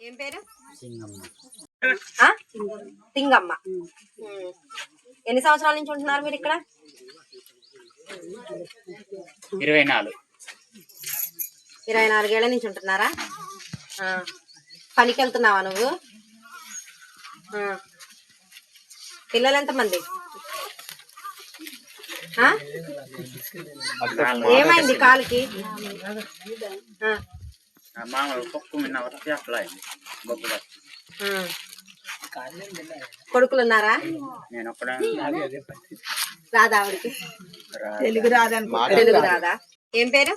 ఏం పేరు? సింగమ్మ. సింగమ్మ. ఎన్ని సంవత్సరాల నుంచి ఉంటున్నారు మీరు ఇక్కడ? 24 ఏళ్ల నుంచి ఉంటున్నారా? పనికి వెళ్తున్నావా నువ్వు? పిల్లలు ఎంతమంది? ఏమైంది కాలుకి? కొడుకులు ఉన్నారా? రాదా ఆవిడికి? తెలుగు రాదా? ఏం పేరు?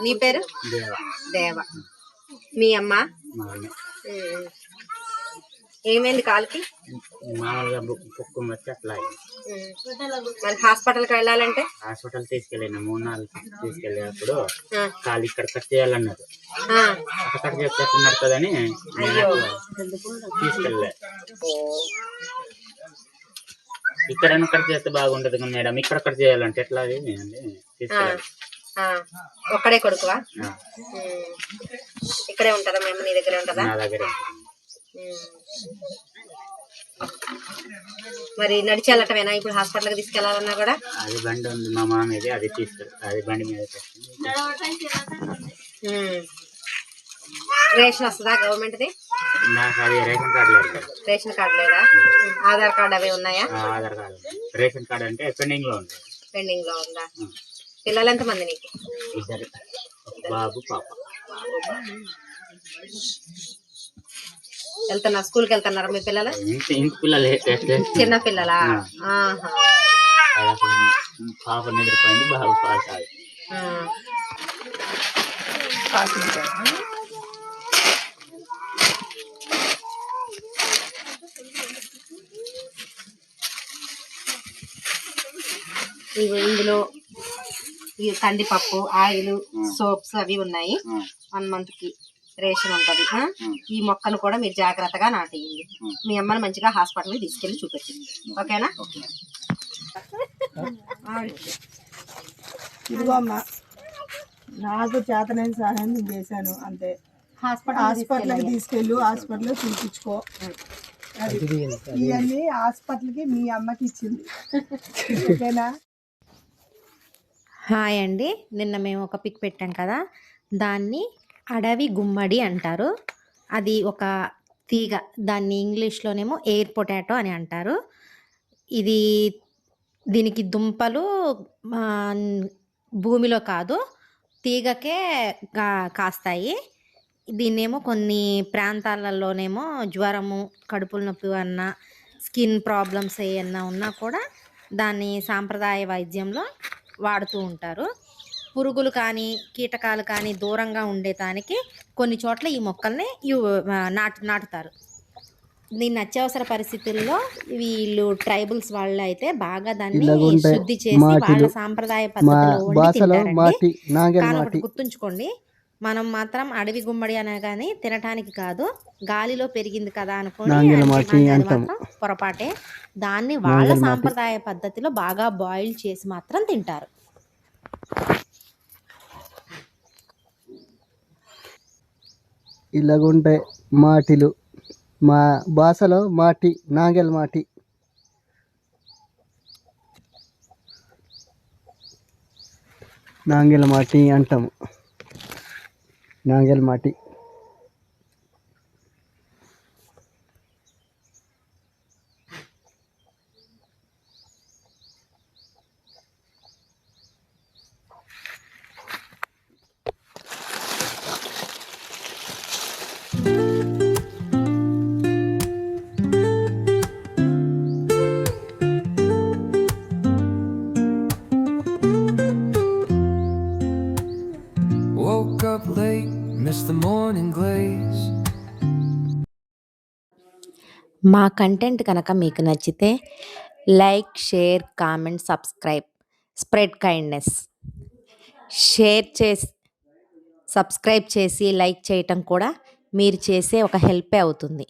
నీ పేరు? దేవ. మీ అమ్మ? ఏమైంది కాలుకి? మరి హాస్పిటల్కి వెళ్ళాలంటే? హాస్పిటల్ తీసుకెళ్ళిన 3-4 తీసుకెళ్ళేటప్పుడు కాలు ఇక్కడ కట్ చేయాలన్నారు. కట్ చేస్తే నడుతుందని తీసుకెళ్ళలే. ఇక్కడ కట్ చేస్తే బాగుంటది మేడం, ఇక్కడ కట్ చేయాలంటే ఎట్లా తీసుకెళ్ళాలి. ఒక్కడే కొడుకువా? ఇక్కడే ఉంటుందా? మేము నీ దగ్గరే ఉంటుందా? నా దగ్గరే. మరి నడిచి వెళ్ళటమేనా ఇప్పుడు హాస్పిటల్కి తీసుకెళ్లాలన్నా కూడా? అది బండి ఉంది మా మామది, అది తీసుకెళ్ళి అది బండి మీద. రేషన్ వస్తుందా గవర్నమెంట్ది? నాకు అది రేషన్ కార్డు లేదు. రేషన్ కార్డు లేదా? ఆధార్ కార్డు అవి ఉన్నాయా? ఆధార్ కార్డు. రేషన్ కార్డు అంటే పెండింగ్ లో ఉంది. పెండింగ్ లో ఉందా? పిల్లలు ఎంతమంది నీకు? 2, బాబు పాప. వెళ్తున్నా స్కూల్కి వెళ్తున్నారా మీ పిల్లలు? ఇంటి పిల్లలు చిన్న పిల్లలా? పాప నిద్రపోయింది, బాబు పాస్. ఇందులో ఈ కందిపప్పు, ఆయిల్, సోప్స్ అవి ఉన్నాయి. 1 month కి రేషన్ ఉంటది. ఈ మొక్కను కూడా మీరు జాగ్రత్తగా నాటేయండి. మీ అమ్మని మంచిగా హాస్పిటల్కి తీసుకెళ్లి చూపించండి. ఓకేనా? ఇదిగో అమ్మా, నాకు చేతనైన సహాయం నేను చేశాను అంతే. హాస్పిటల్కి తీసుకెళ్ళు, హాస్పిటల్లో చూపించుకో. ఇవన్నీ హాస్పిటల్కి మీ అమ్మకి ఇచ్చింది. ఓకేనా? హాయ్ అండి, నిన్న మేము ఒక పిక్ పెట్టాం కదా, దాన్ని అడవి గుమ్మడి అంటారు. అది ఒక తీగ, దాన్ని ఇంగ్లీష్లోనేమో ఎయిర్ పొటాటో అని అంటారు. దీనికి దుంపలు భూమిలో కాదు, తీగకే కాస్తాయి. దీన్నేమో కొన్ని ప్రాంతాలలోనేమో జ్వరము, కడుపుల నొప్పి అన్న, స్కిన్ ప్రాబ్లమ్స్ ఏమన్నా ఉన్నా కూడా దాన్ని సాంప్రదాయ వైద్యంలో వాడుతూ ఉంటారు. పురుగులు కానీ కీటకాలు కానీ దూరంగా ఉండేదానికి కొన్ని చోట్ల ఈ మొక్కల్ని నాటుతారు. దీన్ని అత్యవసర పరిస్థితుల్లో వీళ్ళు ట్రైబల్స్ వాళ్ళు అయితే బాగా దాన్ని శుద్ధి చేసి వాళ్ళ సాంప్రదాయ పద్ధతిలో వండి తింటారండి. కానీ ఒకటి గుర్తుంచుకోండి, మనం మాత్రం అడవి గుమ్మడి అనగానే తినటానికి కాదు, గాలిలో పెరిగింది కదా అనుకోని పొరపాటే. దాన్ని వాళ్ళ సాంప్రదాయ పద్ధతిలో బాగా బాయిల్ చేసి మాత్రం తింటారు. ఇలాగుంటాయి మాటిలు, మా భాషలో మాటి, నాగల్ మాటి. నాగల్ మాటి అంటాము, నాగల్ మాటి. మా కంటెంట్ కనుక మీకు నచ్చితే like, share, comment, subscribe. Spread kindness. Subscribe చేసి లైక్ చేయటం కూడా మీరు చేసే ఒక హెల్పే అవుతుంది.